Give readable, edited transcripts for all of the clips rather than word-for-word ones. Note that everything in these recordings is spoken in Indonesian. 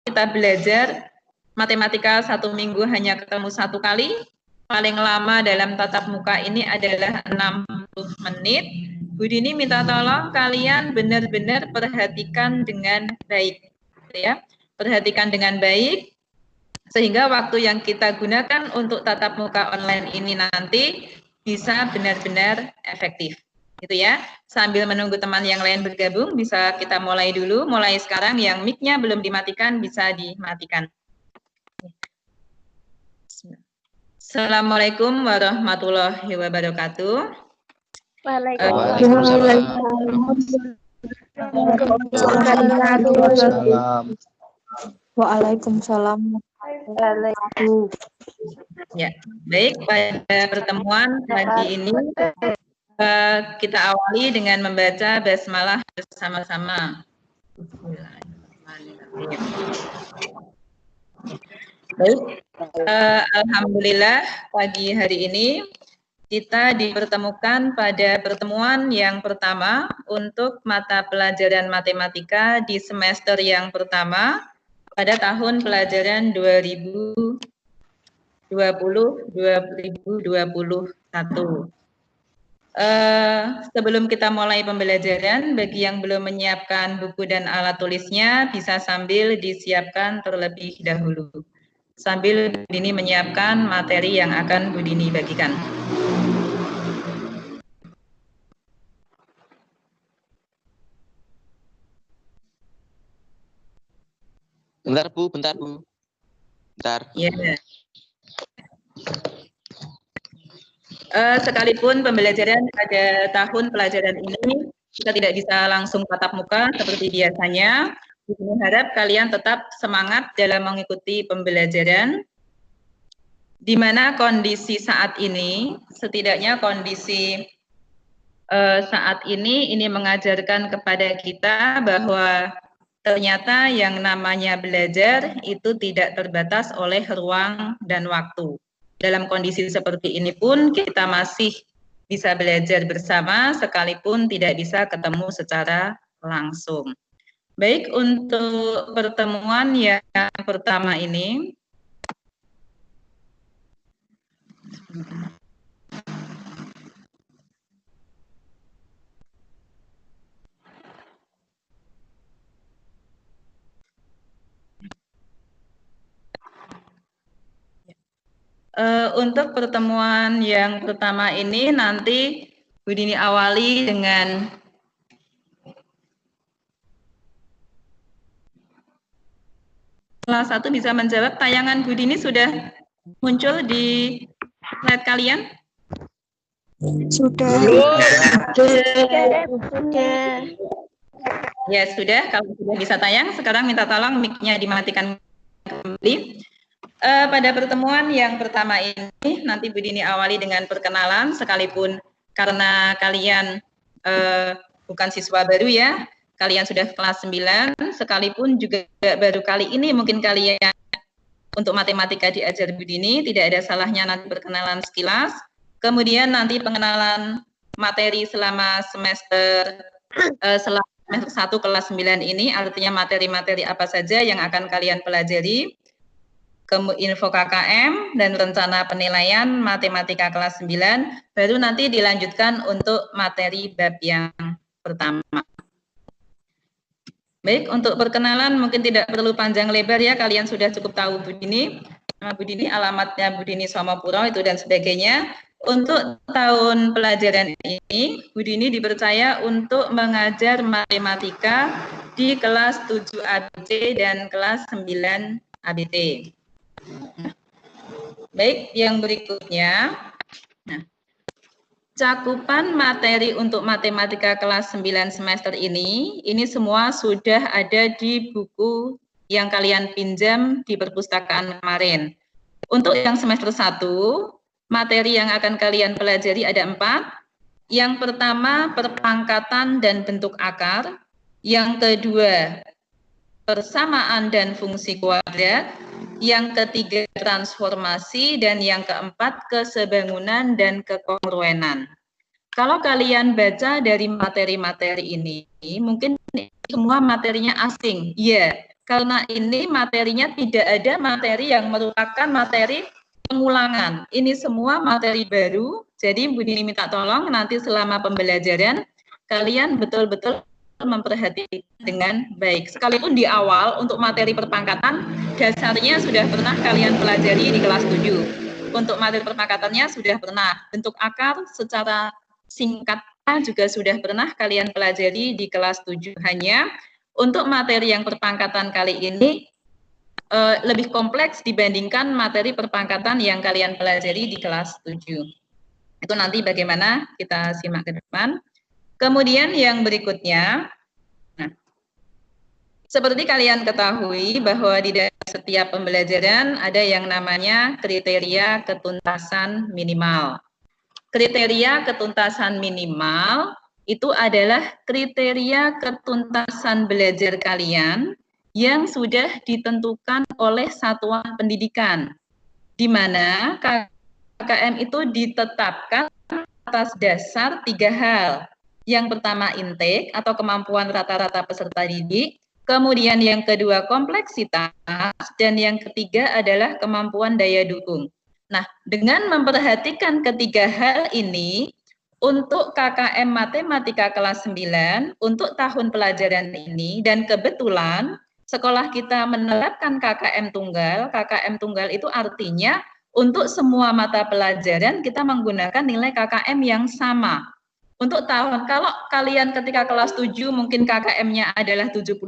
kita belajar matematika 1 minggu hanya ketemu 1 kali, paling lama dalam tatap muka ini adalah 60 menit. Bu Dini minta tolong kalian benar-benar perhatikan dengan baik, ya. Perhatikan dengan baik, sehingga waktu yang kita gunakan untuk tatap muka online ini nanti bisa benar-benar efektif. Gitu ya. Sambil menunggu teman yang lain bergabung, bisa kita mulai dulu. Mulai sekarang yang mic-nya belum dimatikan bisa dimatikan. Assalamualaikum warahmatullahi wabarakatuh. Waalaikumsalam. Ya, baik, pada pertemuan pagi ini kita awali dengan membaca basmalah bersama-sama. Baik, alhamdulillah pagi hari ini kita dipertemukan pada pertemuan yang pertama untuk mata pelajaran matematika di semester yang pertama pada tahun pelajaran 2020-2021. Sebelum kita mulai pembelajaran, bagi yang belum menyiapkan buku dan alat tulisnya, bisa sambil disiapkan terlebih dahulu. Sambil Bu Dini menyiapkan materi yang akan Bu Dini bagikan. Bentar Bu. Bentar. Ya. Sekalipun pembelajaran pada tahun pelajaran ini kita tidak bisa langsung tatap muka seperti biasanya, saya harap kalian tetap semangat dalam mengikuti pembelajaran, di mana kondisi saat ini, setidaknya kondisi saat ini mengajarkan kepada kita bahwa ternyata yang namanya belajar itu tidak terbatas oleh ruang dan waktu. Dalam kondisi seperti ini pun kita masih bisa belajar bersama sekalipun tidak bisa ketemu secara langsung. Baik, untuk pertemuan yang pertama ini untuk pertemuan yang pertama ini nanti Bu Dini awali dengan salah satu bisa menjawab. Tayangan Bu Dini sudah muncul di slide kalian? Sudah. Ya sudah, kalau sudah bisa tayang, sekarang minta tolong mic-nya dimatikan kembali. Pada pertemuan yang pertama ini, nanti Bu Dini awali dengan perkenalan, sekalipun karena kalian bukan siswa baru ya, kalian sudah kelas 9, sekalipun juga baru kali ini mungkin kalian untuk matematika diajar Bu Dini, tidak ada salahnya nanti perkenalan sekilas, kemudian nanti pengenalan materi selama semester 1 kelas 9 ini, artinya materi-materi apa saja yang akan kalian pelajari, info KKM dan rencana penilaian matematika kelas 9, baru nanti dilanjutkan untuk materi bab yang pertama. Baik, untuk perkenalan mungkin tidak perlu panjang lebar ya, kalian sudah cukup tahu Bu Dini, nama Bu Dini, alamatnya Bu Dini Somopuro itu dan sebagainya. Untuk tahun pelajaran ini, Bu Dini dipercaya untuk mengajar matematika di kelas 7 ABC dan kelas 9 ABT. Baik, yang berikutnya, cakupan materi untuk matematika kelas 9 semester ini semua sudah ada di buku yang kalian pinjam di perpustakaan kemarin. Untuk yang semester 1, materi yang akan kalian pelajari ada 4. Yang pertama, perpangkatan dan bentuk akar. Yang kedua, persamaan dan fungsi kuadrat. Yang ketiga, transformasi. Dan yang keempat, kesebangunan dan kekongruenan. Kalau kalian baca dari materi-materi ini, mungkin semua materinya asing. Iya, karena ini materinya tidak ada materi yang merupakan materi pengulangan. Ini semua materi baru, jadi Bu Dini minta tolong nanti selama pembelajaran kalian betul-betul memperhatikan dengan baik. Sekalipun di awal untuk materi perpangkatan dasarnya sudah pernah kalian pelajari di kelas 7. Untuk materi perpangkatannya sudah pernah. Bentuk akar secara singkat juga sudah pernah kalian pelajari di kelas 7. Hanya untuk materi yang perpangkatan kali ini lebih kompleks dibandingkan materi perpangkatan yang kalian pelajari di kelas 7. Itu nanti bagaimana kita simak ke depan. Kemudian yang berikutnya, nah, seperti kalian ketahui bahwa di dalam setiap pembelajaran ada yang namanya kriteria ketuntasan minimal. Kriteria ketuntasan minimal itu adalah kriteria ketuntasan belajar kalian yang sudah ditentukan oleh satuan pendidikan, di mana KKM itu ditetapkan atas dasar 3 hal. Yang pertama intake atau kemampuan rata-rata peserta didik, kemudian yang kedua kompleksitas, dan yang ketiga adalah kemampuan daya dukung. Nah, dengan memperhatikan ketiga hal ini, untuk KKM Matematika kelas 9, untuk tahun pelajaran ini, dan kebetulan sekolah kita menerapkan KKM tunggal itu artinya untuk semua mata pelajaran kita menggunakan nilai KKM yang sama. Untuk tahun, kalau kalian ketika kelas 7 mungkin KKM-nya adalah 71,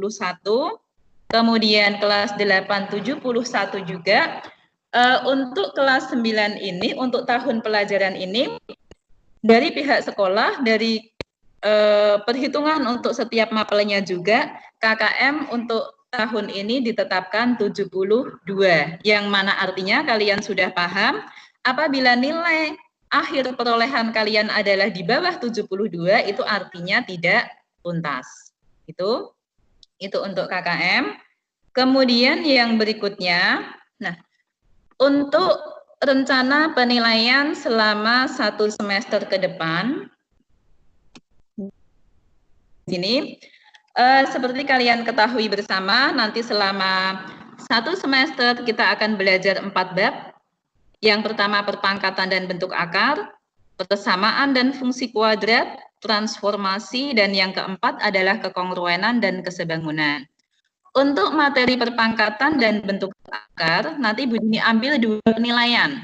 kemudian kelas 8 71 juga. Untuk kelas 9 ini, untuk tahun pelajaran ini, dari pihak sekolah, dari perhitungan untuk setiap mapelnya juga, KKM untuk tahun ini ditetapkan 72, yang mana artinya kalian sudah paham, apabila nilai akhir perolehan kalian adalah di bawah 72, itu artinya tidak tuntas. Itu untuk KKM. Kemudian yang berikutnya, nah, untuk rencana penilaian selama 1 semester ke depan, sini, seperti kalian ketahui bersama, nanti selama 1 semester kita akan belajar 4 bab. Yang pertama perpangkatan dan bentuk akar, persamaan dan fungsi kuadrat, transformasi, dan yang keempat adalah kekongruenan dan kesebangunan. Untuk materi perpangkatan dan bentuk akar, nanti Bu Dini ambil 2 penilaian.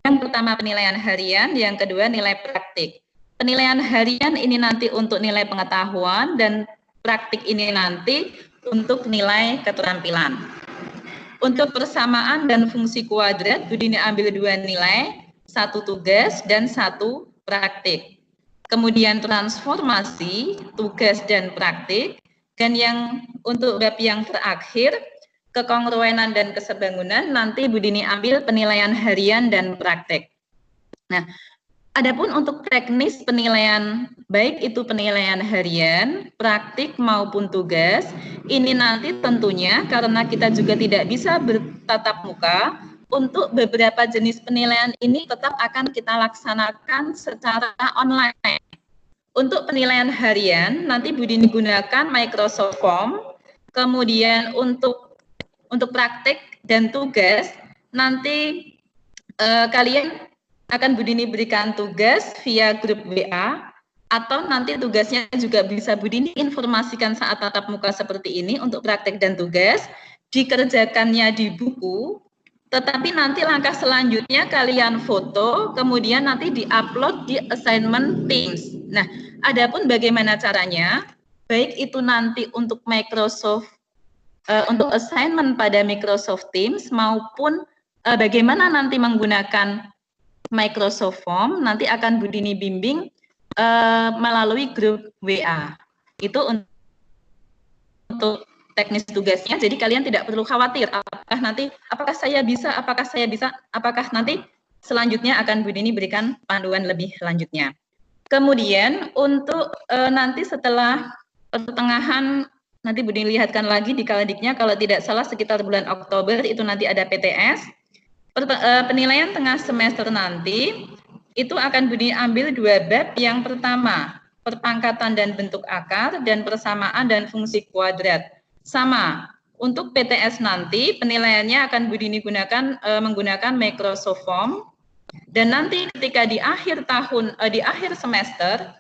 Yang pertama penilaian harian, yang kedua nilai praktik. Penilaian harian ini nanti untuk nilai pengetahuan, dan praktik ini nanti untuk nilai keterampilan. Untuk persamaan dan fungsi kuadrat, Bu Dini ambil 2 nilai, 1 tugas dan 1 praktik. Kemudian transformasi, tugas dan praktik, dan yang untuk bab yang terakhir, kekongruenan dan kesebangunan, nanti Bu Dini ambil penilaian harian dan praktik. Nah, adapun untuk teknis penilaian, baik itu penilaian harian, praktik maupun tugas, ini nanti tentunya karena kita juga tidak bisa bertatap muka, untuk beberapa jenis penilaian ini tetap akan kita laksanakan secara online. Untuk penilaian harian, nanti Bu Dini gunakan Microsoft Form, kemudian untuk praktik dan tugas, nanti kalian akan Bu Dini berikan tugas via grup WA, atau nanti tugasnya juga bisa Bu Dini informasikan saat tatap muka seperti ini. Untuk praktek dan tugas dikerjakannya di buku, tetapi nanti langkah selanjutnya kalian foto, kemudian nanti diupload di assignment Teams. Nah, adapun bagaimana caranya, baik itu nanti untuk Microsoft, untuk assignment pada Microsoft Teams, maupun bagaimana nanti menggunakan Microsoft Form, nanti akan Bu Dini bimbing melalui grup WA. Itu untuk teknis tugasnya, jadi kalian tidak perlu khawatir apakah saya bisa, apakah nanti selanjutnya akan Bu Dini berikan panduan lebih lanjutnya. Kemudian untuk nanti setelah pertengahan, nanti Bu Dini lihatkan lagi di Kaladiknya, kalau tidak salah sekitar bulan Oktober itu nanti ada PTS. Penilaian tengah semester nanti itu akan Bu Dini ambil 2 bab. Yang pertama perpangkatan dan bentuk akar, dan persamaan dan fungsi kuadrat. Sama, Untuk PTS nanti penilaiannya akan Bu Dini gunakan menggunakan Microsoft Form, dan nanti ketika di akhir tahun di akhir semester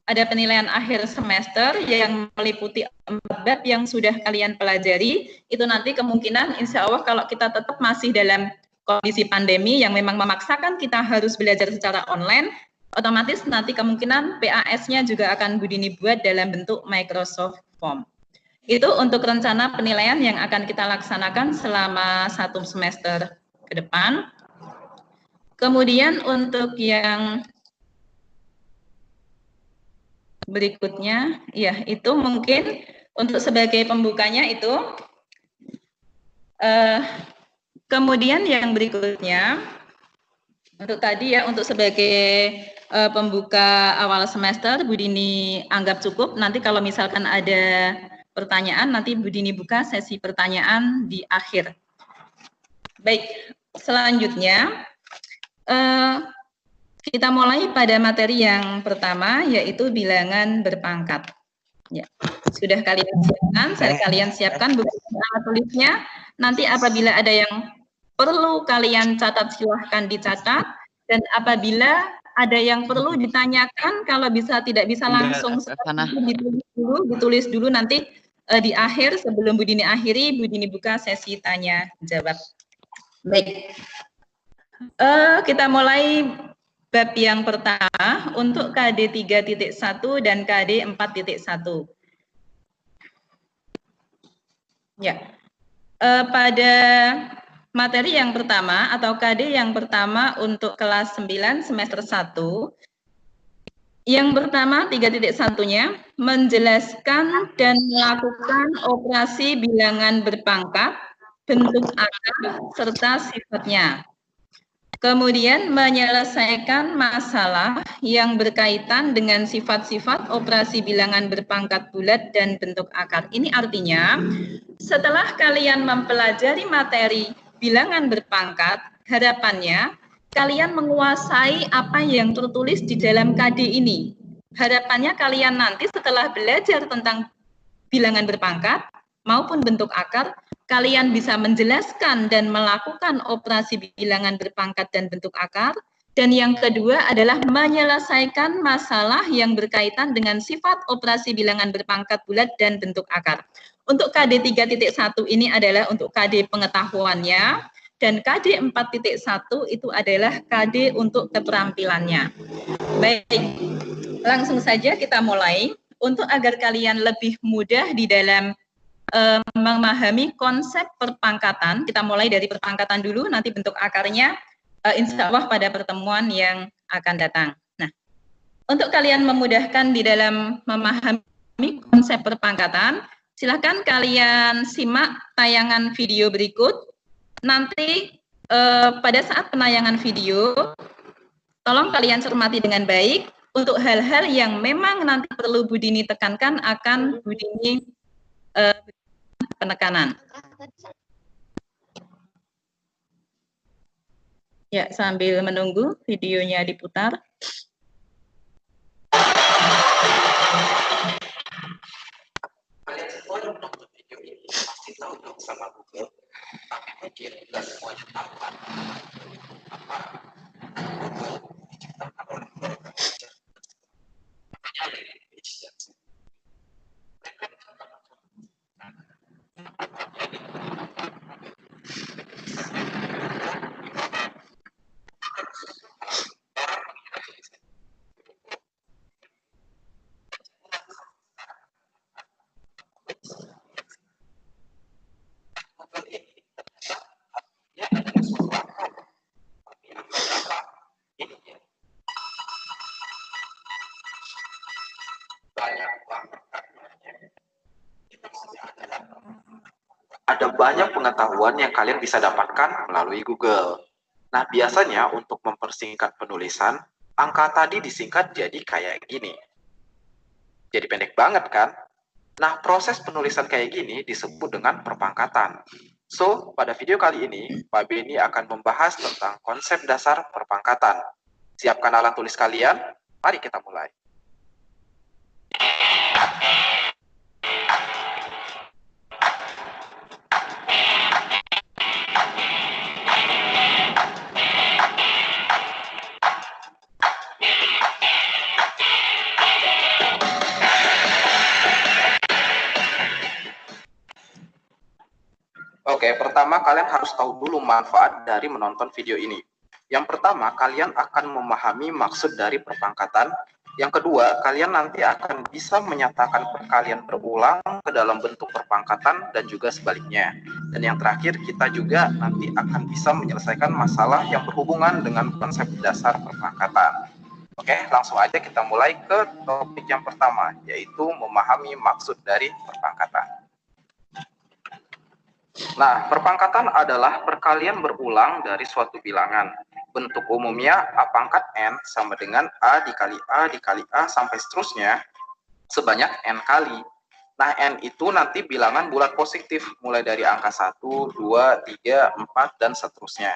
ada penilaian akhir semester yang meliputi 4 bab yang sudah kalian pelajari. Itu nanti kemungkinan insya Allah kalau kita tetap masih dalam kondisi pandemi yang memang memaksakan kita harus belajar secara online, otomatis nanti kemungkinan PAS-nya juga akan Bu Dini buat dalam bentuk Microsoft Form. Itu untuk rencana penilaian yang akan kita laksanakan selama 1 semester ke depan. Kemudian untuk yang berikutnya, ya itu mungkin untuk sebagai pembukanya itu. Kemudian yang berikutnya, untuk tadi ya, untuk sebagai pembuka awal semester, Bu Dini anggap cukup. Nanti kalau misalkan ada pertanyaan, nanti Bu Dini buka sesi pertanyaan di akhir. Baik, selanjutnya kita mulai pada materi yang pertama, yaitu bilangan berpangkat. Ya, sudah kalian siapkan buku tulisnya. Nanti apabila ada yang perlu kalian catat, silahkan dicatat. Dan apabila ada yang perlu ditanyakan, kalau tidak bisa langsung ditulis dulu nanti di akhir sebelum Bu Dini akhiri, Bu Dini buka sesi tanya jawab. Baik, kita mulai bab yang pertama untuk KD 3.1 dan KD 4.1. Ya, pada materi yang pertama atau KD yang pertama untuk kelas 9 semester 1, yang pertama 3.1-nya menjelaskan dan melakukan operasi bilangan berpangkat, bentuk akar, serta sifatnya. Kemudian menyelesaikan masalah yang berkaitan dengan sifat-sifat operasi bilangan berpangkat bulat dan bentuk akar. Ini artinya setelah kalian mempelajari materi bilangan berpangkat, harapannya kalian menguasai apa yang tertulis di dalam KD ini. Harapannya kalian nanti setelah belajar tentang bilangan berpangkat maupun bentuk akar, kalian bisa menjelaskan dan melakukan operasi bilangan berpangkat dan bentuk akar. Dan yang kedua adalah menyelesaikan masalah yang berkaitan dengan sifat operasi bilangan berpangkat bulat dan bentuk akar. Untuk KD 3.1 ini adalah untuk KD pengetahuannya, dan KD 4.1 itu adalah KD untuk keterampilannya. Baik, langsung saja kita mulai. Untuk agar kalian lebih mudah di dalam memahami konsep perpangkatan, kita mulai dari perpangkatan dulu, nanti bentuk akarnya insya Allah pada pertemuan yang akan datang. Nah, untuk kalian memudahkan di dalam memahami konsep perpangkatan, silakan kalian simak tayangan video berikut. Nanti pada saat penayangan video, tolong kalian cermati dengan baik. Untuk hal-hal yang memang nanti perlu Bu Dini tekankan, akan Bu Dini penekanan. Ya, sambil menunggu videonya diputar. Ada banyak pengetahuan yang kalian bisa dapatkan melalui Google. Nah, biasanya untuk mempersingkat penulisan, angka tadi disingkat jadi kayak gini. Jadi pendek banget kan? Nah, proses penulisan kayak gini disebut dengan perpangkatan. So, pada video kali ini, Pak Beni akan membahas tentang konsep dasar perpangkatan. Siapkan alat tulis kalian, mari kita mulai. Oke, pertama kalian harus tahu dulu manfaat dari menonton video ini. Yang pertama, kalian akan memahami maksud dari perpangkatan. Yang kedua, kalian nanti akan bisa menyatakan perkalian berulang ke dalam bentuk perpangkatan dan juga sebaliknya. Dan yang terakhir, kita juga nanti akan bisa menyelesaikan masalah yang berhubungan dengan konsep dasar perpangkatan. Oke, langsung aja kita mulai ke topik yang pertama, yaitu memahami maksud dari perpangkatan. Nah, perpangkatan adalah perkalian berulang dari suatu bilangan. Bentuk umumnya A pangkat N sama dengan A dikali A dikali A sampai seterusnya sebanyak N kali. Nah, N itu nanti bilangan bulat positif mulai dari angka 1, 2, 3, 4, dan seterusnya.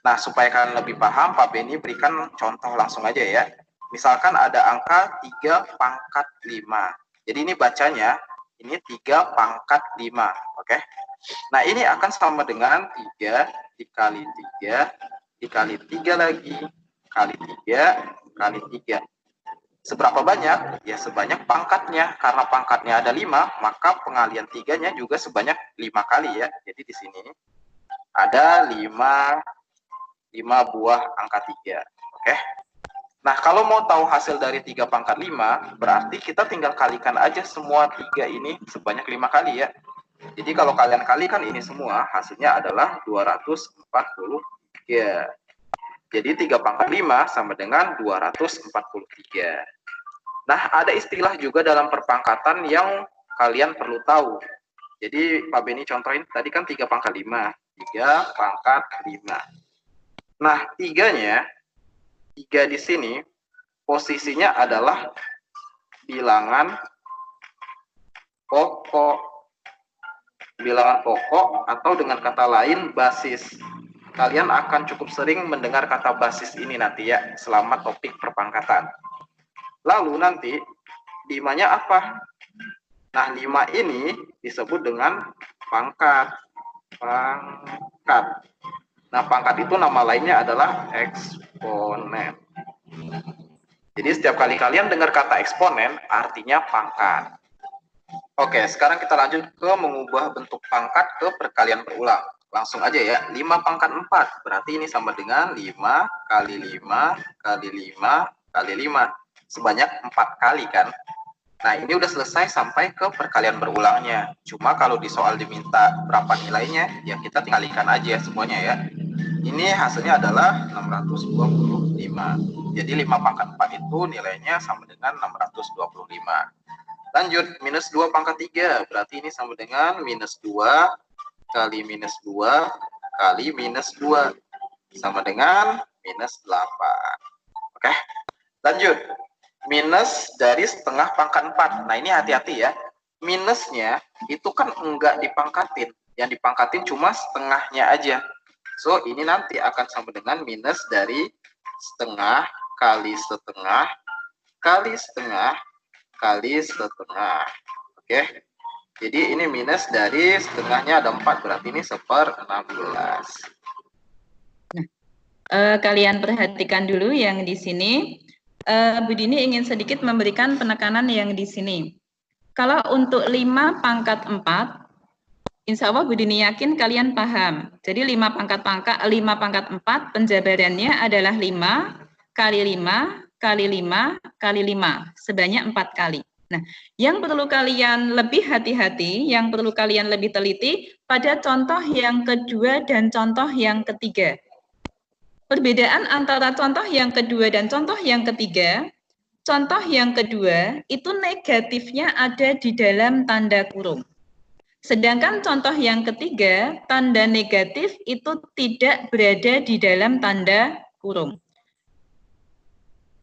Nah, supaya kalian lebih paham, Pak Beni berikan contoh langsung aja ya. Misalkan ada angka 3 pangkat 5. Jadi ini bacanya, ini 3 pangkat 5. Oke. Nah, ini akan sama dengan 3 dikali 3 dikali 3 lagi, kali 3, kali 3. Seberapa banyak? Ya sebanyak pangkatnya. Karena pangkatnya ada 5, maka pengalian 3-nya juga sebanyak 5 kali ya. Jadi di sini ada 5 buah angka 3. Oke. Nah, kalau mau tahu hasil dari 3 pangkat 5, berarti kita tinggal kalikan aja semua 3 ini sebanyak 5 kali ya. Jadi kalau kalian kalikan ini semua, hasilnya adalah 243. Jadi 3 pangkat 5 sama dengan 243. Nah, ada istilah juga dalam perpangkatan yang kalian perlu tahu. Jadi Pak Beni contohin, tadi kan 3 pangkat 5. 3 pangkat 5. Nah, 3-nya, 3 di sini, posisinya adalah bilangan pokok. Bilangan pokok atau dengan kata lain basis. Kalian akan cukup sering mendengar kata basis ini nanti ya selama topik perpangkatan. Lalu nanti 5-nya apa? Nah, 5 ini disebut dengan pangkat. Pangkat. Nah, pangkat itu nama lainnya adalah eksponen. Jadi setiap kali kalian dengar kata eksponen artinya pangkat. Oke, sekarang kita lanjut ke mengubah bentuk pangkat ke perkalian berulang. Langsung aja ya, 5 pangkat 4. Berarti ini sama dengan 5 kali 5 kali 5 kali 5. Sebanyak 4 kali kan? Nah, ini udah selesai sampai ke perkalian berulangnya. Cuma kalau di soal diminta berapa nilainya, ya kita tinggalkan aja semuanya ya. Ini hasilnya adalah 625. Jadi 5 pangkat 4 itu nilainya sama dengan 625. Lanjut, minus 2 pangkat 3. Berarti ini sama dengan minus 2 kali minus 2 kali minus 2. Sama dengan minus 8. Oke, lanjut. Minus dari setengah pangkat 4. Nah, ini hati-hati ya. Minusnya itu kan enggak dipangkatin. Yang dipangkatin cuma setengahnya aja. So, ini nanti akan sama dengan minus dari setengah kali setengah kali setengah kali setengah. Oke. Jadi ini minus dari setengahnya ada 4, berarti ini 1/16. Kalian perhatikan dulu yang di sini. Bu Dini ingin sedikit memberikan penekanan yang di sini. Kalau untuk 5 pangkat 4, insya Allah Bu Dini yakin kalian paham. Jadi 5 pangkat 4 penjabarannya adalah 5 kali 5 kali 5 kali 5 sebanyak 4 kali. Nah, yang perlu kalian lebih hati-hati, yang perlu kalian lebih teliti pada contoh yang kedua dan contoh yang ketiga. Perbedaan antara contoh yang kedua dan contoh yang ketiga, contoh yang kedua itu negatifnya ada di dalam tanda kurung. Sedangkan contoh yang ketiga, tanda negatif itu tidak berada di dalam tanda kurung.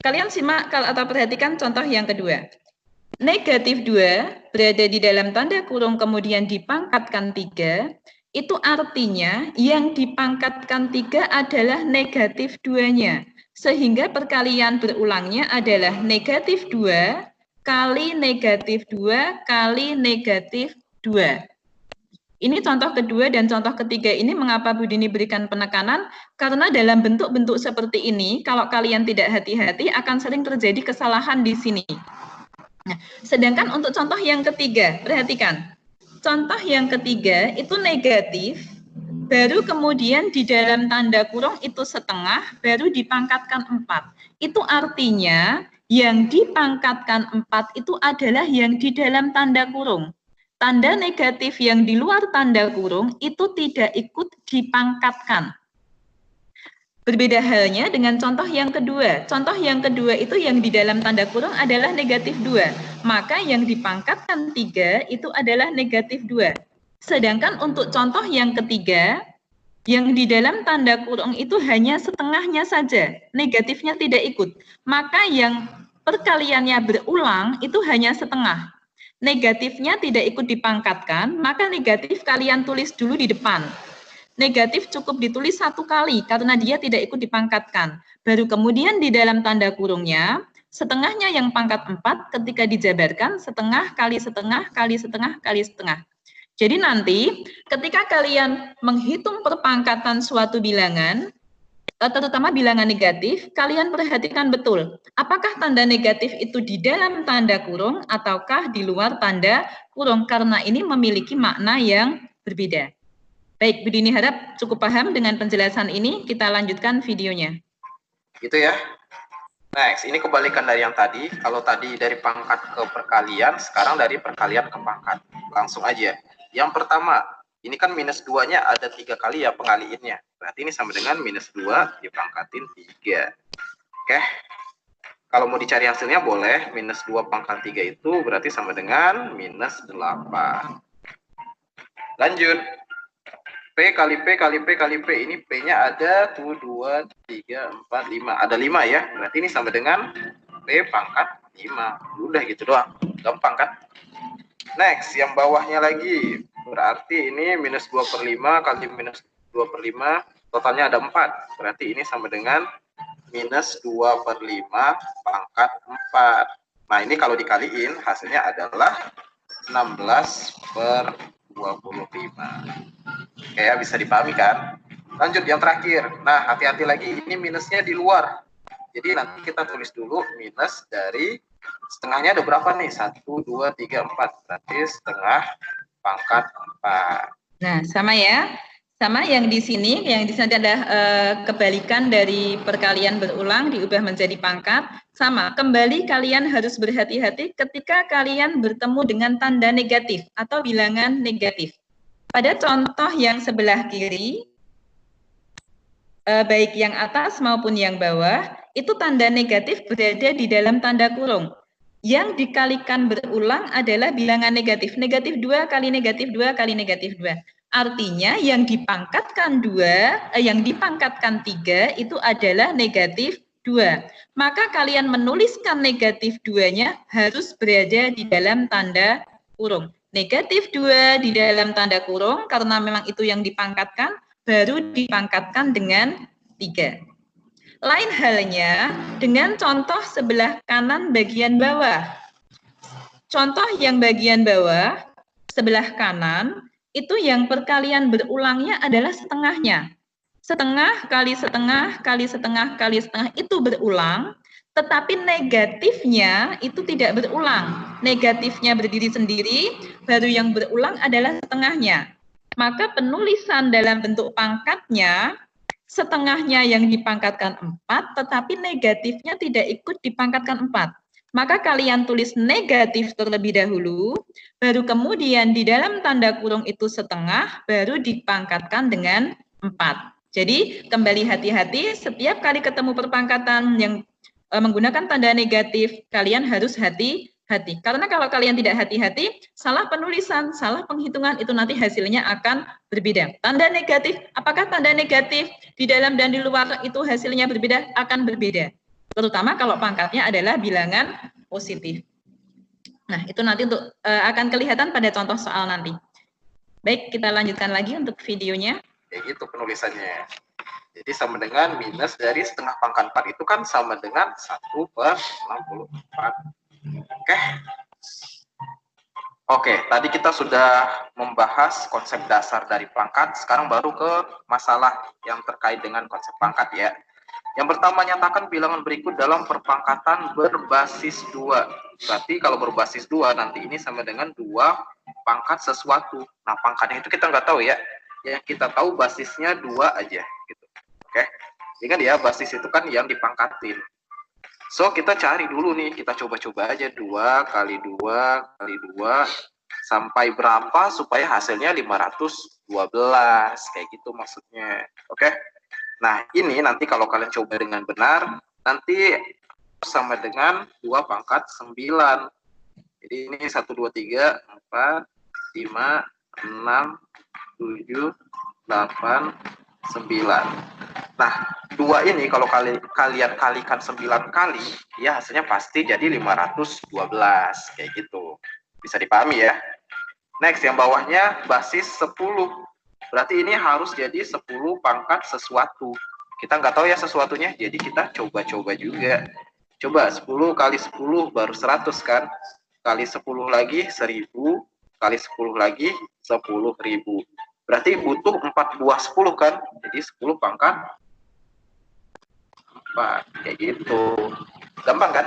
Kalian simak atau perhatikan contoh yang kedua. Negatif 2 berada di dalam tanda kurung kemudian dipangkatkan 3, itu artinya yang dipangkatkan 3 adalah negatif 2-nya. Sehingga perkalian berulangnya adalah negatif 2 kali negatif 2 kali negatif 2. Ini contoh kedua dan contoh ketiga ini mengapa Bu Dini berikan penekanan? Karena dalam bentuk-bentuk seperti ini, kalau kalian tidak hati-hati akan sering terjadi kesalahan di sini. Nah, sedangkan untuk contoh yang ketiga, perhatikan. contoh yang ketiga itu negatif, baru kemudian di dalam tanda kurung itu setengah, baru dipangkatkan 4. Itu artinya yang dipangkatkan 4 itu adalah yang di dalam tanda kurung. Tanda negatif yang di luar tanda kurung itu tidak ikut dipangkatkan. Berbeda halnya dengan contoh yang kedua. Contoh yang kedua itu yang di dalam tanda kurung adalah negatif 2. Maka yang dipangkatkan 3 itu adalah negatif 2. Sedangkan untuk contoh yang ketiga, yang di dalam tanda kurung itu hanya setengahnya saja, negatifnya tidak ikut. Maka yang perkaliannya berulang itu hanya setengah. Negatifnya tidak ikut dipangkatkan, maka negatif kalian tulis dulu di depan. Negatif cukup ditulis 1 kali karena dia tidak ikut dipangkatkan. Baru kemudian di dalam tanda kurungnya, setengahnya yang pangkat 4 ketika dijabarkan setengah kali setengah kali setengah kali setengah. Jadi nanti ketika kalian menghitung perpangkatan suatu bilangan, terutama bilangan negatif, kalian perhatikan betul, apakah tanda negatif itu di dalam tanda kurung ataukah di luar tanda kurung, karena ini memiliki makna yang berbeda. Baik, Bu Dini harap cukup paham dengan penjelasan ini. Kita lanjutkan videonya. Gitu ya. Next, ini kebalikan dari yang tadi. Kalau tadi dari pangkat ke perkalian, sekarang dari perkalian ke pangkat. Langsung aja. Yang pertama, ini kan minus 2-nya ada 3 kali ya pengaliinnya. Berarti ini sama dengan minus 2 dipangkatin 3. Oke. Kalau mau dicari hasilnya boleh. Minus 2 pangkat 3 itu berarti sama dengan minus 8. Lanjut. P kali P kali P kali P. Ini P-nya ada 1, 2, 3, 4, 5. Ada 5 ya. Berarti ini sama dengan P pangkat 5. Udah gitu doang. Gampang kan? Next, yang bawahnya lagi. Berarti ini minus 2/5 kali minus 2/5. Totalnya ada 4. Berarti ini sama dengan minus 2/5 pangkat 4. Nah, ini kalau dikaliin hasilnya adalah 16/25. Oke ya, bisa dipahami kan? Lanjut yang terakhir. Nah, hati-hati lagi, ini minusnya di luar. Jadi nanti kita tulis dulu minus dari setengahnya ada berapa nih? 1, 2, 3, 4. Berarti setengah pangkat 4. Nah, sama ya. Sama yang di sini adalah kebalikan dari perkalian berulang diubah menjadi pangkat. Sama, kembali kalian harus berhati-hati ketika kalian bertemu dengan tanda negatif atau bilangan negatif. Pada contoh yang sebelah kiri, baik yang atas maupun yang bawah, itu tanda negatif berada di dalam tanda kurung. Yang dikalikan berulang adalah bilangan negatif. Negatif 2 kali negatif 2 kali negatif 2. Artinya yang dipangkatkan 3 itu adalah negatif 2. Maka kalian menuliskan negatif 2-nya harus berada di dalam tanda kurung. Negatif 2 di dalam tanda kurung karena memang itu yang dipangkatkan, baru dipangkatkan dengan 3. Lain halnya dengan contoh sebelah kanan bagian bawah. Contoh yang bagian bawah, sebelah kanan, itu yang perkalian berulangnya adalah setengahnya. Setengah kali setengah kali setengah kali setengah itu berulang, tetapi negatifnya itu tidak berulang. Negatifnya berdiri sendiri, baru yang berulang adalah setengahnya. Maka penulisan dalam bentuk pangkatnya, setengahnya yang dipangkatkan 4, tetapi negatifnya tidak ikut dipangkatkan 4. Maka kalian tulis negatif terlebih dahulu, baru kemudian di dalam tanda kurung itu setengah, baru dipangkatkan dengan 4. Jadi kembali hati-hati, setiap kali ketemu perpangkatan yang menggunakan tanda negatif, kalian harus hati-hati. Karena kalau kalian tidak hati-hati, salah penulisan, salah penghitungan, itu nanti hasilnya akan berbeda. Tanda negatif, apakah tanda negatif di dalam dan di luar itu hasilnya berbeda? Akan berbeda. Terutama kalau pangkatnya adalah bilangan positif. Nah, itu nanti untuk akan kelihatan pada contoh soal nanti. Baik, kita lanjutkan lagi untuk videonya. Kayak gitu penulisannya. Jadi sama dengan minus dari setengah pangkat 4 itu kan sama dengan 1/64. Oke, tadi kita sudah membahas konsep dasar dari pangkat. Sekarang baru ke masalah yang terkait dengan konsep pangkat ya. Yang pertama, nyatakan bilangan berikut dalam perpangkatan berbasis 2. Berarti kalau berbasis 2, nanti ini sama dengan 2 pangkat sesuatu. Nah, pangkatnya itu kita nggak tahu ya. Yang kita tahu basisnya 2 aja. Gitu. Oke. Ingat ya, basis itu kan yang dipangkatin. So, kita cari dulu nih. Kita coba-coba aja 2 kali 2 kali 2. Sampai berapa supaya hasilnya 512. Kayak gitu maksudnya. Oke. Nah, ini nanti kalau kalian coba dengan benar, nanti sama dengan 2 pangkat 9. Jadi ini 1, 2, 3, 4, 5, 6, 7, 8, 9. Nah, 2 ini kalau kalian kalikan 9 kali, ya hasilnya pasti jadi 512. Kayak gitu. Bisa dipahami ya. Next, yang bawahnya basis 10. Berarti ini harus jadi 10 pangkat sesuatu. Kita nggak tahu ya sesuatunya, jadi kita coba-coba juga. Coba 10 kali 10 baru 100 kan? Kali 10 lagi 1000, kali 10 lagi 10.000. Berarti butuh 4 buah 10 kan? Jadi 10 pangkat 4. Kayak gitu. Gampang kan?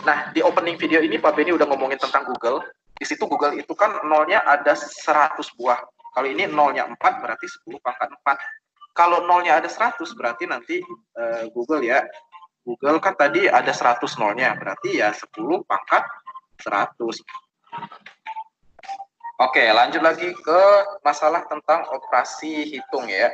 Nah, di opening video ini Pak Benny udah ngomongin tentang Google. Di situ Google itu kan nolnya ada 100 buah. Kalau ini nolnya 4 berarti 10 pangkat 4. Kalau nolnya ada 100 berarti nanti Google ya. Google kan tadi ada 100 nolnya, berarti ya 10 pangkat 100. Oke, lanjut lagi ke masalah tentang operasi hitung ya.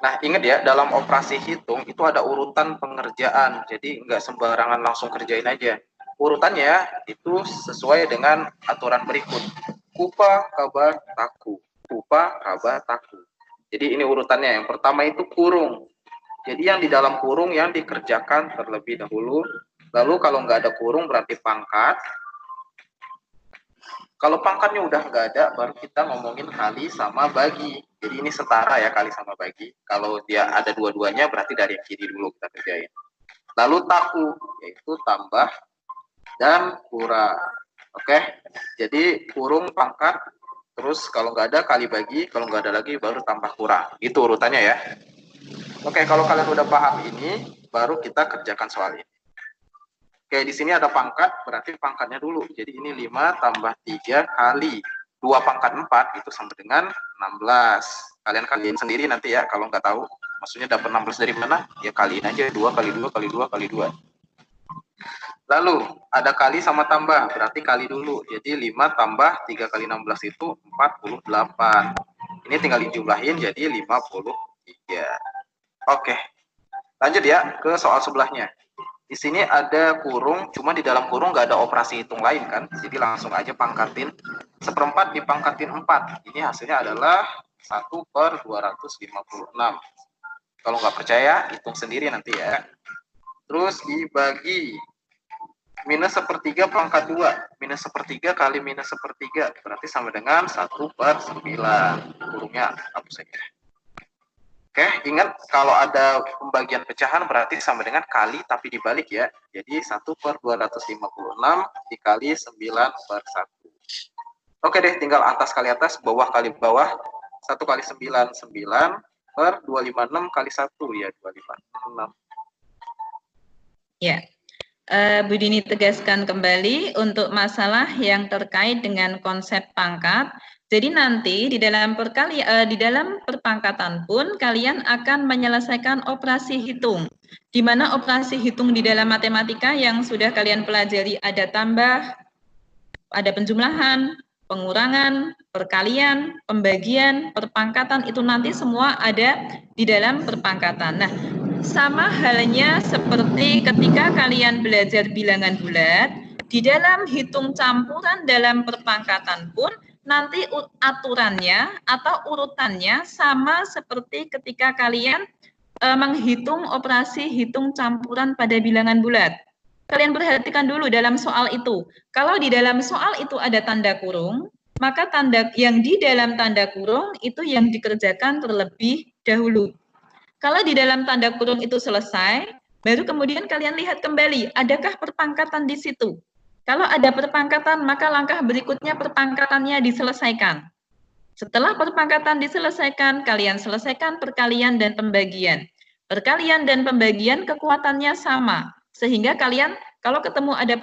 Nah, ingat ya, dalam operasi hitung itu ada urutan pengerjaan, jadi nggak sembarangan langsung kerjain aja. Urutannya itu sesuai dengan aturan berikut. Kupa, kaba, taku. Kupa, kaba, taku. Jadi ini urutannya, yang pertama itu kurung. Jadi yang di dalam kurung yang dikerjakan terlebih dahulu. Lalu kalau nggak ada kurung berarti pangkat. Kalau pangkatnya udah nggak ada, baru kita ngomongin kali sama bagi. Jadi ini setara ya, kali sama bagi. Kalau dia ada dua-duanya berarti dari yang kiri dulu kita kerjain. Lalu taku, yaitu tambah dan kurang. Oke, jadi kurung pangkat. Terus kalau nggak ada kali bagi, kalau nggak ada lagi baru tambah kurang. Gitu urutannya ya. Oke, kalau kalian udah paham ini, baru kita kerjakan soal ini. Oke, di sini ada pangkat, berarti pangkatnya dulu. Jadi ini 5 tambah 3 kali 2 pangkat 4, itu sama dengan 16. Kalian kaliin sendiri nanti ya, kalau nggak tahu. Maksudnya dapat 16 dari mana? Ya kaliin aja, 2 kali 2 kali 2 kali 2. Lalu, ada kali sama tambah, berarti kali dulu. Jadi 5 tambah 3 kali 16 itu 48. Ini tinggal dijumlahin jadi 53. Oke, lanjut ya ke soal sebelahnya. Di sini ada kurung, cuma di dalam kurung nggak ada operasi hitung lain kan, jadi langsung aja pangkatin. 1/4 dipangkatin 4, ini hasilnya adalah 1/256. Kalau nggak percaya, hitung sendiri nanti ya. Terus dibagi, minus 1/3 pangkat 2, minus 1/3 kali minus 1/3, berarti sama dengan 1/9. Kurungnya hapus saja. Oke, ingat kalau ada pembagian pecahan berarti sama dengan kali tapi dibalik ya. Jadi 1/256 dikali 9/1. Oke deh, tinggal atas kali atas, bawah kali bawah. 1 kali 9, 9/256 kali 1 ya 256. Ya, Bu Dini tegaskan kembali untuk masalah yang terkait dengan konsep pangkat. Jadi nanti di dalam perpangkatan pun kalian akan menyelesaikan operasi hitung. Di mana operasi hitung di dalam matematika yang sudah kalian pelajari ada tambah, ada penjumlahan, pengurangan, perkalian, pembagian, perpangkatan, itu nanti semua ada di dalam perpangkatan. Nah, sama halnya seperti ketika kalian belajar bilangan bulat, di dalam hitung campuran dalam perpangkatan pun nanti aturannya atau urutannya sama seperti ketika kalian menghitung operasi hitung campuran pada bilangan bulat. Kalian perhatikan dulu dalam soal itu. Kalau di dalam soal itu ada tanda kurung, maka tanda yang di dalam tanda kurung itu yang dikerjakan terlebih dahulu. Kalau di dalam tanda kurung itu selesai, baru kemudian kalian lihat kembali, adakah perpangkatan di situ? Kalau ada perpangkatan, maka langkah berikutnya perpangkatannya diselesaikan. Setelah perpangkatan diselesaikan, kalian selesaikan perkalian dan pembagian. Perkalian dan pembagian kekuatannya sama, sehingga kalian Kalau ketemu ada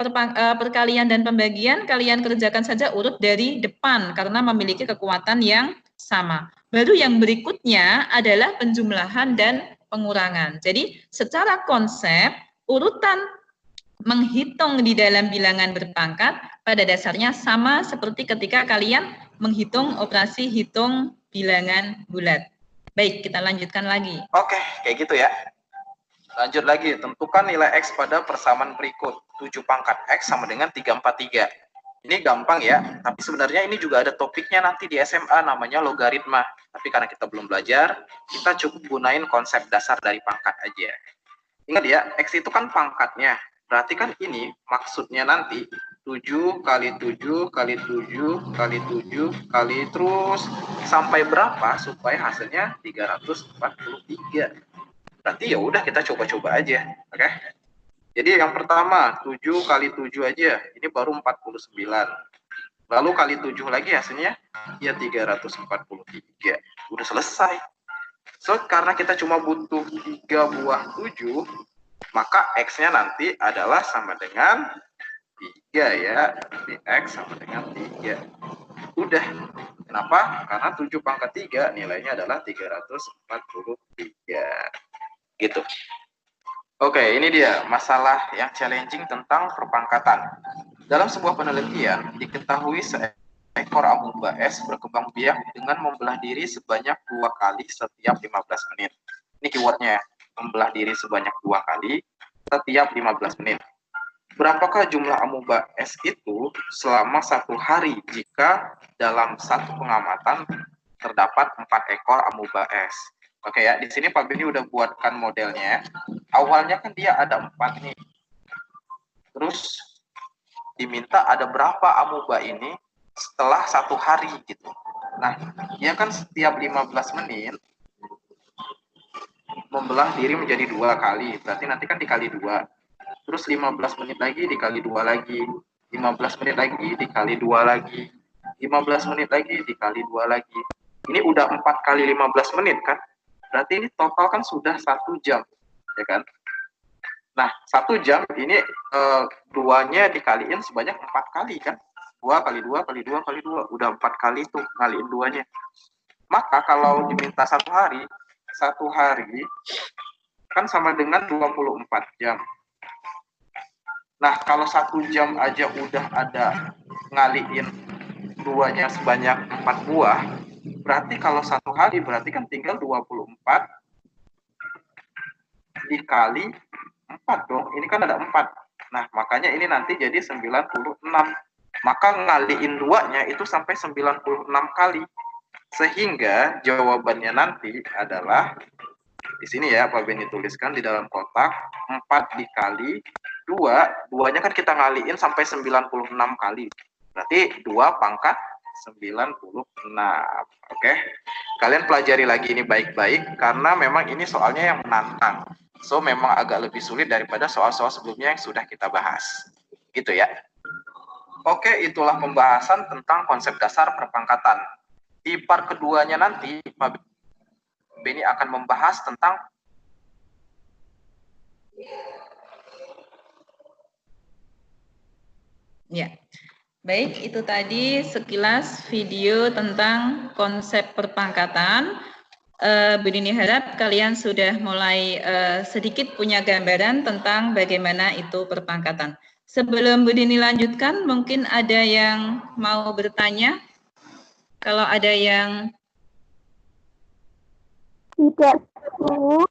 perkalian dan pembagian, kalian kerjakan saja urut dari depan karena memiliki kekuatan yang sama. Baru yang berikutnya adalah penjumlahan dan pengurangan. Jadi secara konsep, urutan menghitung di dalam bilangan berpangkat pada dasarnya sama seperti ketika kalian menghitung operasi hitung bilangan bulat. Baik, kita lanjutkan lagi. Oke, kayak gitu ya. Lanjut lagi, tentukan nilai X pada persamaan berikut. 7 pangkat X sama dengan 343. Ini gampang ya, tapi sebenarnya ini juga ada topiknya nanti di SMA namanya logaritma. Tapi karena kita belum belajar, kita cukup gunain konsep dasar dari pangkat aja. Ingat ya, X itu kan pangkatnya. Berarti kan ini maksudnya nanti 7 kali 7 kali 7 kali 7 kali terus sampai berapa supaya hasilnya 343. Berarti ya udah kita coba-coba aja, oke? Jadi yang pertama 7 kali 7 aja, ini baru 49. Lalu kali 7 lagi hasilnya ya 343. Udah selesai. So karena kita cuma butuh 3 buah 7, maka X-nya nanti adalah sama dengan 3 ya. X sama dengan 3. Udah. Kenapa? Karena 7 pangkat 3 nilainya adalah 343. Gitu. Oke, ini dia masalah yang challenging tentang perpangkatan. Dalam sebuah penelitian, diketahui seekor amuba es berkembang biak dengan membelah diri sebanyak 2 kali setiap 15 menit. Ini keywordnya, membelah diri sebanyak 2 kali setiap 15 menit. Berapakah jumlah amuba es itu selama 1 hari jika dalam satu pengamatan terdapat 4 ekor amuba es? Oke ya, di sini Pak Beni udah buatkan modelnya. Awalnya kan dia ada 4 nih. Terus diminta ada berapa amuba ini setelah 1 hari gitu. Nah, dia kan setiap 15 menit membelah diri menjadi 2 kali. Berarti nanti kan dikali 2. Terus 15 menit lagi dikali 2 lagi. 15 menit lagi dikali 2 lagi. 15 menit lagi dikali 2 lagi. Ini udah 4 kali 15 menit kan? Berarti ini total kan sudah 1 jam, ya kan? Nah, 1 jam ini 2-nya dikaliin sebanyak 4 kali kan? 2 kali 2 kali 2 kali 2, udah 4 kali tuh ngaliin 2-nya. Maka kalau diminta 1 hari kan sama dengan 24 jam. Nah, kalau 1 jam aja udah ada ngaliin 2-nya sebanyak 4 buah, berarti kalau 1 hari berarti kan tinggal 24 dikali 4 dong. Ini kan ada 4. Nah, makanya ini nanti jadi 96. Maka ngaliin 2-nya itu sampai 96 kali. Sehingga jawabannya nanti adalah di sini ya, Pak Beni tuliskan di dalam kotak 4 dikali 2. 2-nya kan kita ngaliin sampai 96 kali. Berarti 2 pangkat 96. Oke. Kalian pelajari lagi ini baik-baik karena memang ini soalnya yang menantang. So memang agak lebih sulit daripada soal-soal sebelumnya yang sudah kita bahas. Gitu ya. Oke, itulah pembahasan tentang konsep dasar perpangkatan. Di part keduanya nanti Pak Beni akan membahas tentang ya. Baik, itu tadi sekilas video tentang konsep perpangkatan. Bu Dini harap kalian sudah mulai sedikit punya gambaran tentang bagaimana itu perpangkatan. Sebelum Bu Dini lanjutkan, mungkin ada yang mau bertanya? Kalau ada yang tidak, Bu.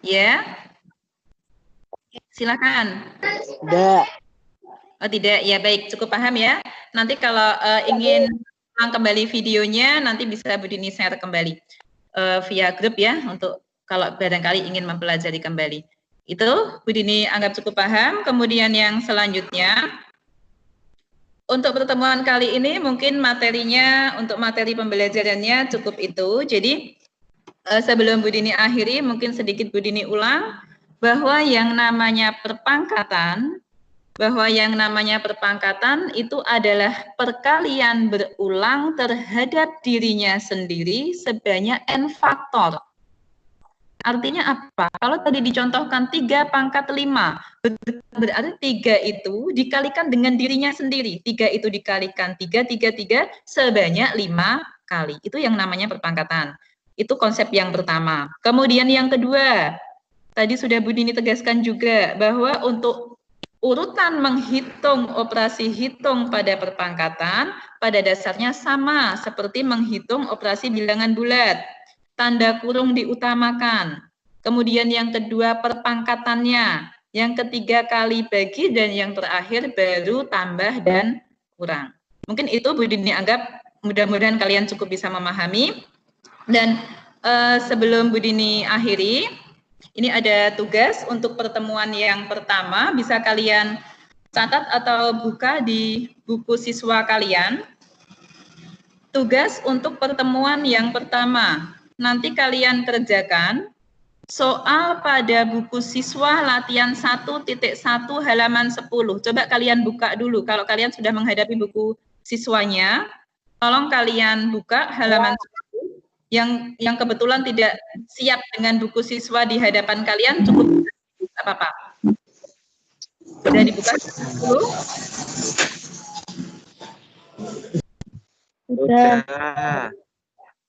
Ya, silakan. Tidak. Oh tidak, ya baik, cukup paham ya. Nanti kalau ingin ulang kembali videonya, nanti bisa Bu Dini share kembali via grup ya, untuk kalau barangkali ingin mempelajari kembali. Itu Bu Dini anggap cukup paham. Kemudian yang selanjutnya, untuk pertemuan kali ini mungkin materinya, untuk materi pembelajarannya cukup itu. Jadi sebelum Bu Dini akhiri, mungkin sedikit Bu Dini ulang, bahwa yang namanya perpangkatan itu adalah perkalian berulang terhadap dirinya sendiri sebanyak n faktor. Artinya apa? Kalau tadi dicontohkan 3 pangkat 5, Berarti 3 itu dikalikan dengan dirinya sendiri. 3 itu dikalikan 3 sebanyak 5 kali. Itu yang namanya perpangkatan. Itu konsep yang pertama. Kemudian yang kedua, tadi sudah Bu Dini tegaskan juga bahwa untuk urutan menghitung operasi hitung pada perpangkatan pada dasarnya sama seperti menghitung operasi bilangan bulat. Tanda kurung diutamakan. Kemudian yang kedua perpangkatannya. Yang ketiga kali bagi dan yang terakhir baru tambah dan kurang. Mungkin itu Bu Dini anggap mudah-mudahan kalian cukup bisa memahami. Dan sebelum Bu Dini akhiri, ini ada tugas untuk pertemuan yang pertama, bisa kalian catat atau buka di buku siswa kalian. Tugas untuk pertemuan yang pertama, nanti kalian kerjakan soal pada buku siswa latihan 1.1 halaman 10. Coba kalian buka dulu, kalau kalian sudah menghadapi buku siswanya, tolong kalian buka halaman 10. Yang kebetulan tidak siap dengan buku siswa di hadapan kalian cukup apa-apa. Sudah dibuka dulu? Sudah.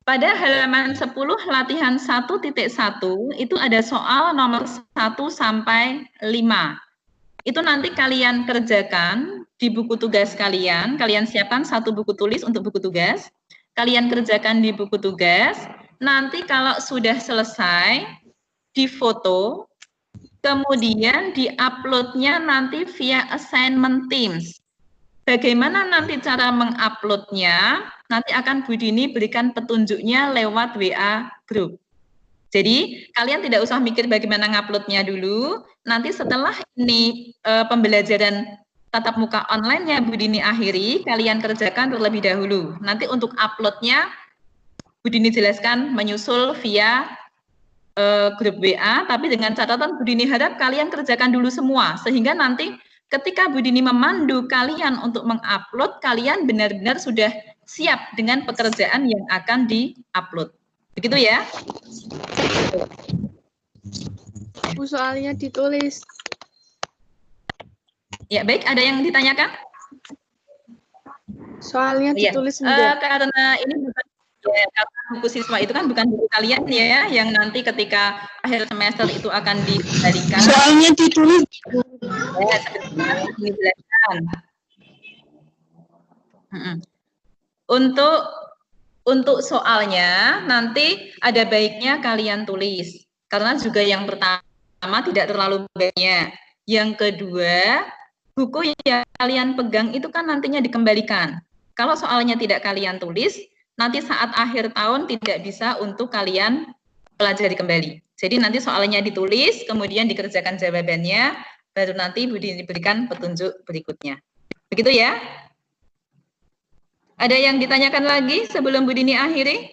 Pada halaman 10 latihan 1.1 itu ada soal nomor 1 sampai 5. Itu nanti kalian kerjakan di buku tugas kalian siapkan 1 buku tulis untuk buku tugas. Kalian kerjakan di buku tugas, nanti kalau sudah selesai, difoto, kemudian di-uploadnya nanti via assignment Teams. Bagaimana nanti cara menguploadnya? Nanti akan Bu Dini berikan petunjuknya lewat WA group. Jadi, kalian tidak usah mikir bagaimana nguploadnya dulu, nanti setelah ini pembelajaran tatap muka online-nya Bu Dini akhiri, kalian kerjakan terlebih dahulu. Nanti untuk uploadnya, Bu Dini jelaskan menyusul via grup WA, tapi dengan catatan Bu Dini harap kalian kerjakan dulu semua, sehingga nanti ketika Bu Dini memandu kalian untuk mengupload, kalian benar-benar sudah siap dengan pekerjaan yang akan di-upload. Begitu ya? Bu, soalnya ditulis. Ya, baik. Ada yang ditanyakan? Soalnya Ya, ditulis enggak. karena ini bukan ya, karena buku siswa itu kan bukan buku kalian ya, yang nanti ketika akhir semester itu akan dikembalikan. Soalnya ditulis. Ya, sebentar dijelaskan. Untuk soalnya nanti ada baiknya kalian tulis, karena juga yang pertama tidak terlalu banyak. Yang kedua, buku yang kalian pegang itu kan nantinya dikembalikan. Kalau soalnya tidak kalian tulis, nanti saat akhir tahun tidak bisa untuk kalian pelajari kembali. Jadi nanti soalnya ditulis, kemudian dikerjakan jawabannya, baru nanti Bu Dini diberikan petunjuk berikutnya. Begitu ya? Ada yang ditanyakan lagi sebelum Bu Dini akhiri?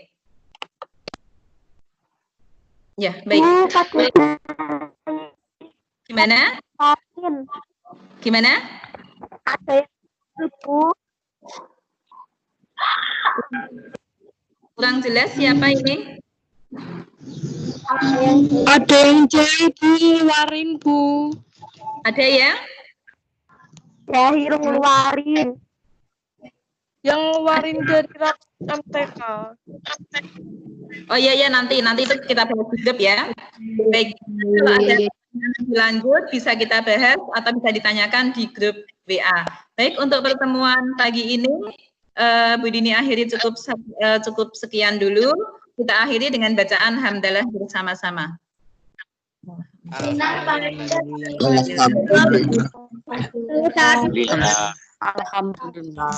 Ya, baik. Gimana? Gimana? Ada Bu. Kurang jelas siapa ini? Ada yang jahit ngeluarin, Bu. Ada yang? Jahil ngeluarin. Yang ngeluarin dari MTK. Oh iya nanti itu kita bahas di grup ya. Baik. Kalau ada lanjut bisa kita bahas atau bisa ditanyakan di grup WA. Baik, untuk pertemuan pagi ini Bu Dini akhiri cukup sekian dulu. Kita akhiri dengan bacaan hamdalah bersama-sama. Alhamdulillah.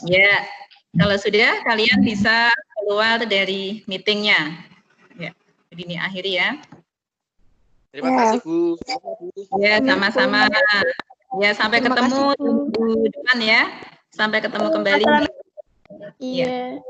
Ya, kalau sudah kalian bisa keluar dari meetingnya. Ya, Bu Dini akhiri ya. Terima kasih, Bu. Ya, sama-sama. Ya, sampai ketemu minggu depan ya. Sampai ketemu kembali. Iya.